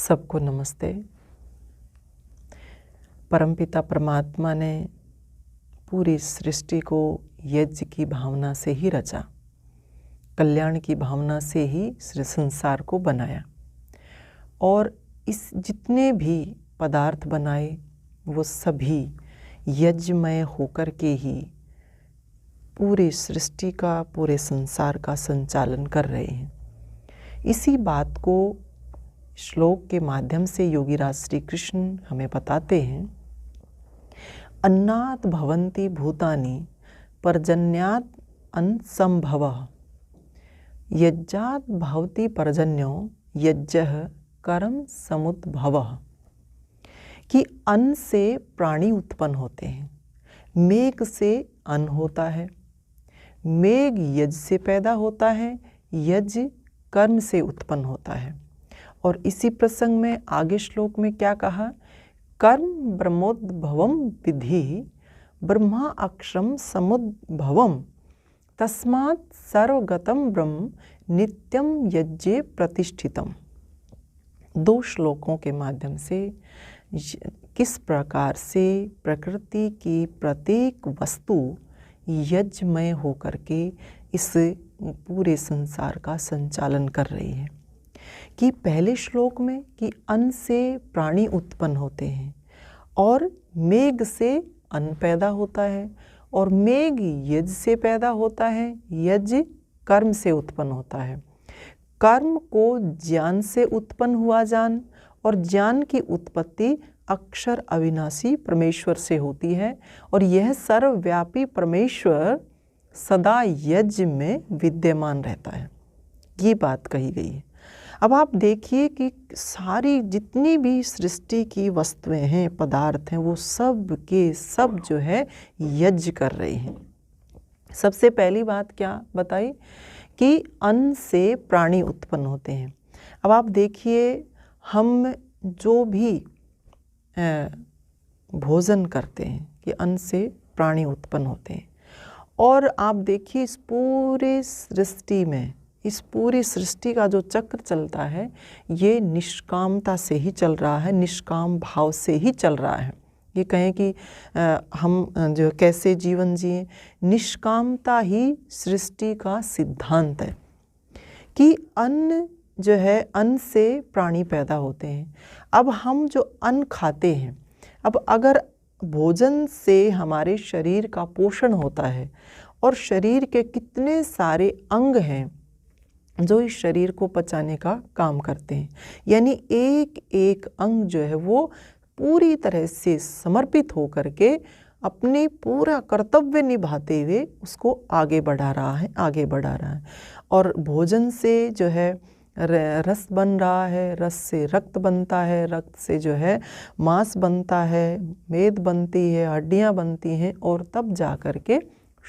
सबको नमस्ते। परमपिता परमात्मा ने पूरी सृष्टि को यज्ञ की भावना से ही रचा, कल्याण की भावना से ही संसार को बनाया और इस जितने भी पदार्थ बनाए वो सभी यज्ञमय होकर के ही पूरी सृष्टि का, पूरे संसार का संचालन कर रहे हैं। इसी बात को श्लोक के माध्यम से योगीराज श्री कृष्ण हमें बताते हैं। अन्नात् भवन्ति भूतानि पर्जन्यात् अन्नसंभवः यज्ञात् भवति पर्जन्यो यज्ञः कर्म समुद्भवः। कि अन्न से प्राणी उत्पन्न होते हैं, मेघ से अन्न होता है, मेघ यज्ञ से पैदा होता है, यज्ञ कर्म से उत्पन्न होता है। और इसी प्रसंग में आगे श्लोक में क्या कहा? कर्म ब्रह्मोद्भवम विधि ब्रह्मा अक्षरम समुद्भवम तस्मात् सर्वगतम ब्रह्म नित्यम यज्ञे प्रतिष्ठितम। दो श्लोकों के माध्यम से किस प्रकार से प्रकृति की प्रत्येक वस्तु यज्ञमय होकर के इस पूरे संसार का संचालन कर रही है। कि पहले श्लोक में कि अन्न से प्राणी उत्पन्न होते हैं और मेघ से अन्न पैदा होता है और मेघ यज्ञ से पैदा होता है, यज्ञ कर्म से उत्पन्न होता है। कर्म को ज्ञान से उत्पन्न हुआ ज्ञान और ज्ञान की उत्पत्ति अक्षर अविनाशी परमेश्वर से होती है और यह सर्वव्यापी परमेश्वर सदा यज्ञ में विद्यमान रहता है। ये बात कही गई है। अब आप देखिए कि सारी जितनी भी सृष्टि की वस्तुएं हैं, पदार्थ हैं, वो सब के सब जो है यज्ञ कर रहे हैं। सबसे पहली बात क्या बताई कि अन्न से प्राणी उत्पन्न होते हैं। अब आप देखिए हम जो भी भोजन करते हैं कि अन्न से प्राणी उत्पन्न होते हैं। और आप देखिए इस पूरे सृष्टि में, इस पूरी सृष्टि का जो चक्र चलता है ये निष्कामता से ही चल रहा है, निष्काम भाव से ही चल रहा है। ये कहें कि हम जो कैसे जीवन जिए, निष्कामता ही सृष्टि का सिद्धांत है। कि अन्न जो है, अन्न से प्राणी पैदा होते हैं। अब हम जो अन्न खाते हैं, अब अगर भोजन से हमारे शरीर का पोषण होता है और शरीर के कितने सारे अंग हैं जो इस शरीर को पचाने का काम करते हैं, यानी एक एक अंग जो है वो पूरी तरह से समर्पित होकर के अपने पूरा कर्तव्य निभाते हुए उसको आगे बढ़ा रहा है। और भोजन से जो है रस बन रहा है, रस से रक्त बनता है, रक्त से जो है मांस बनता है, मेद बनती है, हड्डियां बनती हैं और तब जा कर के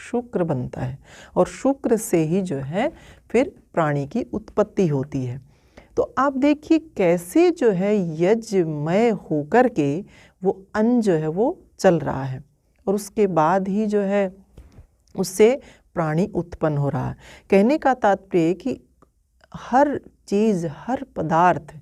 शुक्र बनता है और शुक्र से ही जो है फिर प्राणी की उत्पत्ति होती है। तो आप देखिए कैसे जो है यज्ञमय होकर के वो अन्न जो है वो चल रहा है और उसके बाद ही जो है उससे प्राणी उत्पन्न हो रहा है। कहने का तात्पर्य कि हर चीज़, हर पदार्थ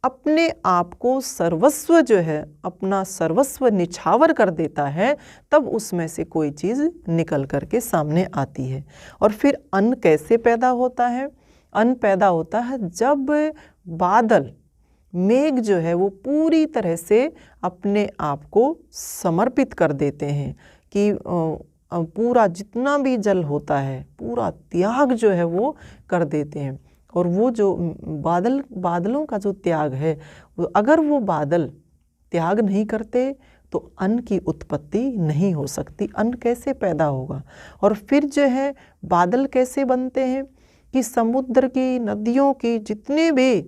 अपने आप को सर्वस्व जो है, अपना सर्वस्व निछावर कर देता है, तब उसमें से कोई चीज़ निकल कर के सामने आती है। और फिर अन्न कैसे पैदा होता है? अन्न पैदा होता है जब बादल, मेघ जो है वो पूरी तरह से अपने आप को समर्पित कर देते हैं कि पूरा जितना भी जल होता है पूरा त्याग जो है वो कर देते हैं। और वो जो बादलों का जो त्याग है, अगर वो बादल त्याग नहीं करते तो अन्न की उत्पत्ति नहीं हो सकती। अन्न कैसे पैदा होगा? और फिर जो है बादल कैसे बनते हैं कि समुद्र की, नदियों की जितने भी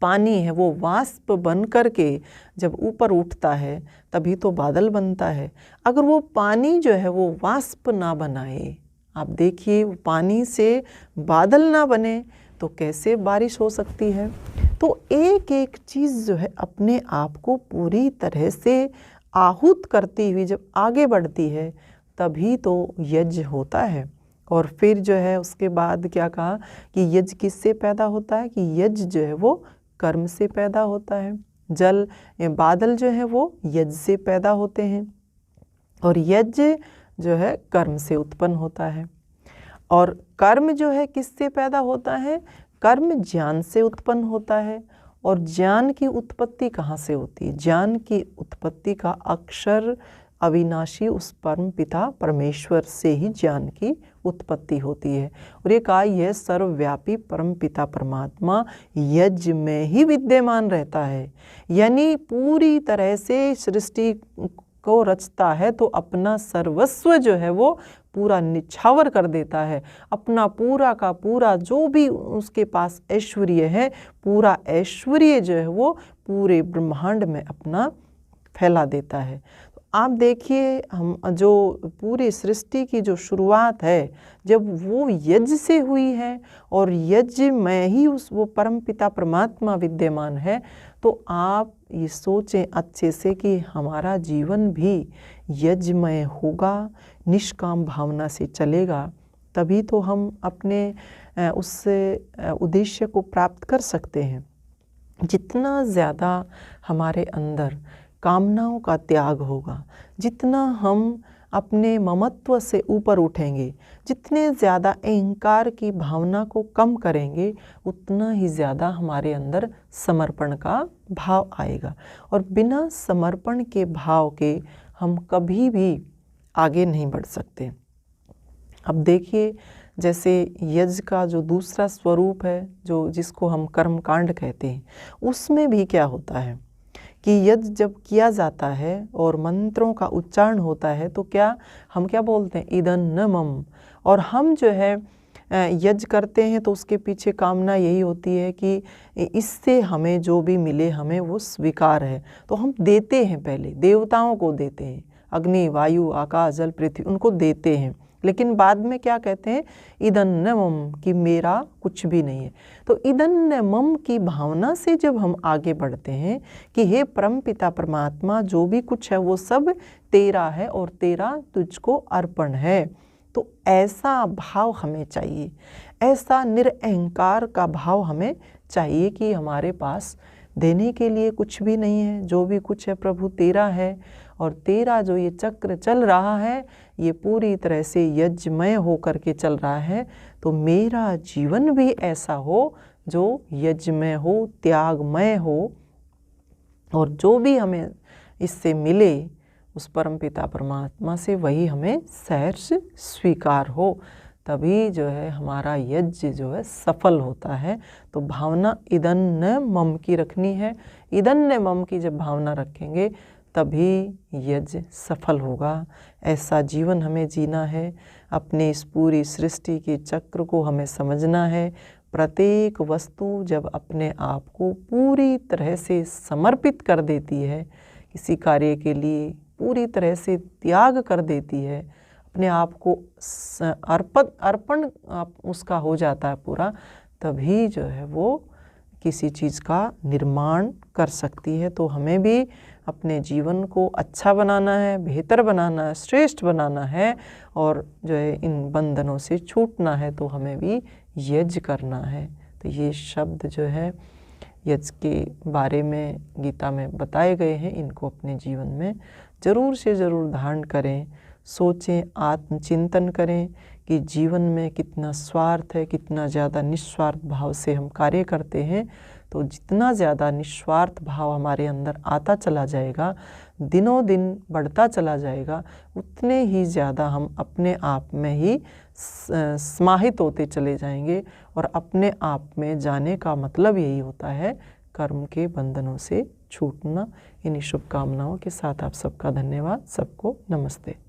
पानी है वो वाष्प बन कर के जब ऊपर उठता है तभी तो बादल बनता है। अगर वो पानी जो है वो वाष्प ना बनाए, आप देखिए पानी से बादल ना बने तो कैसे बारिश हो सकती है? तो एक एक चीज़ जो है अपने आप को पूरी तरह से आहूत करती हुई जब आगे बढ़ती है तभी तो यज्ञ होता है। और फिर जो है उसके बाद क्या कहा कि यज्ञ किससे पैदा होता है? कि यज्ञ जो है वो कर्म से पैदा होता है, जल बादल जो है वो यज्ञ से पैदा होते हैं, और यज्ञ जो है कर्म से उत्पन्न होता है। और कर्म जो है किससे पैदा होता है? कर्म ज्ञान से उत्पन्न होता है। और ज्ञान की उत्पत्ति कहाँ से होती है? ज्ञान की उत्पत्ति का अक्षर अविनाशी उस परम पिता परमेश्वर से ही ज्ञान की उत्पत्ति होती है। और ये कहा, यह सर्वव्यापी परम पिता परमात्मा यज्ञ में ही विद्यमान रहता है, यानी पूरी तरह से सृष्टि को रचता है तो अपना सर्वस्व जो है वो पूरा निछावर कर देता है। अपना पूरा का पूरा जो भी उसके पास ऐश्वर्य है, पूरा ऐश्वर्य जो है वो पूरे ब्रह्मांड में अपना फैला देता है। तो आप देखिए, हम जो पूरी सृष्टि की जो शुरुआत है, जब वो यज्ञ से हुई है और यज्ञ में ही वो परम पिता परमात्मा विद्यमान है, तो आप ये सोचें अच्छे से कि हमारा जीवन भी यज्ञमय होगा, निष्काम भावना से चलेगा, तभी तो हम अपने उस उद्देश्य को प्राप्त कर सकते हैं। जितना ज़्यादा हमारे अंदर कामनाओं का त्याग होगा, जितना हम अपने ममत्व से ऊपर उठेंगे, जितने ज़्यादा अहंकार की भावना को कम करेंगे, उतना ही ज़्यादा हमारे अंदर समर्पण का भाव आएगा। और बिना समर्पण के भाव के हम कभी भी आगे नहीं बढ़ सकते। अब देखिए, जैसे यज्ञ का जो दूसरा स्वरूप है, जो जिसको हम कर्मकांड कहते हैं, उसमें भी क्या होता है कि यज्ञ जब किया जाता है और मंत्रों का उच्चारण होता है, तो हम क्या बोलते हैं? इदं न मम। और हम जो है यज्ञ करते हैं तो उसके पीछे कामना यही होती है कि इससे हमें जो भी मिले हमें वो स्वीकार है, तो हम देते हैं। पहले देवताओं को देते हैं, अग्नि, वायु, आकाश, जल, पृथ्वी, उनको देते हैं। लेकिन बाद में क्या कहते हैं? इदं न मम, कि मेरा कुछ भी नहीं है। तो इदं न मम की भावना से जब हम आगे बढ़ते हैं कि हे परम पिता परमात्मा, जो भी कुछ है वो सब तेरा है और तेरा तुझको अर्पण है, तो ऐसा भाव हमें चाहिए, ऐसा निरअहंकार का भाव हमें चाहिए कि हमारे पास देने के लिए कुछ भी नहीं है, जो भी कुछ है प्रभु तेरा है। और तेरा जो ये चक्र चल रहा है, ये पूरी तरह से यज्ञमय हो करके चल रहा है, तो मेरा जीवन भी ऐसा हो जो यज्ञमय हो, त्यागमय हो, और जो भी हमें इससे मिले उस परमपिता परमात्मा से वही हमें सहर्ष स्वीकार हो, तभी जो है हमारा यज्ञ जो है सफल होता है। तो भावना इदं न मम की रखनी है। इदं न मम की जब भावना रखेंगे तभी यज्ञ सफल होगा। ऐसा जीवन हमें जीना है। अपने इस पूरी सृष्टि के चक्र को हमें समझना है। प्रत्येक वस्तु जब अपने आप को पूरी तरह से समर्पित कर देती है, किसी कार्य के लिए पूरी तरह से त्याग कर देती है, अपने आप को अर्पण उसका हो जाता है पूरा, तभी जो है वो किसी चीज़ का निर्माण कर सकती है। तो हमें भी अपने जीवन को अच्छा बनाना है, बेहतर बनाना है, श्रेष्ठ बनाना है, और जो है इन बंधनों से छूटना है, तो हमें भी यज्ञ करना है। तो ये शब्द जो है यज्ञ के बारे में गीता में बताए गए हैं, इनको अपने जीवन में ज़रूर से ज़रूर धारण करें, सोचें, आत्मचिंतन करें कि जीवन में कितना स्वार्थ है, कितना ज़्यादा निस्वार्थ भाव से हम कार्य करते हैं। तो जितना ज़्यादा निस्वार्थ भाव हमारे अंदर आता चला जाएगा, दिनों दिन बढ़ता चला जाएगा, उतने ही ज़्यादा हम अपने आप में ही समाहित होते चले जाएंगे। और अपने आप में जाने का मतलब यही होता है कर्म के बंधनों से छूटना। इन्हीं शुभकामनाओं के साथ आप सबका धन्यवाद। सबको नमस्ते।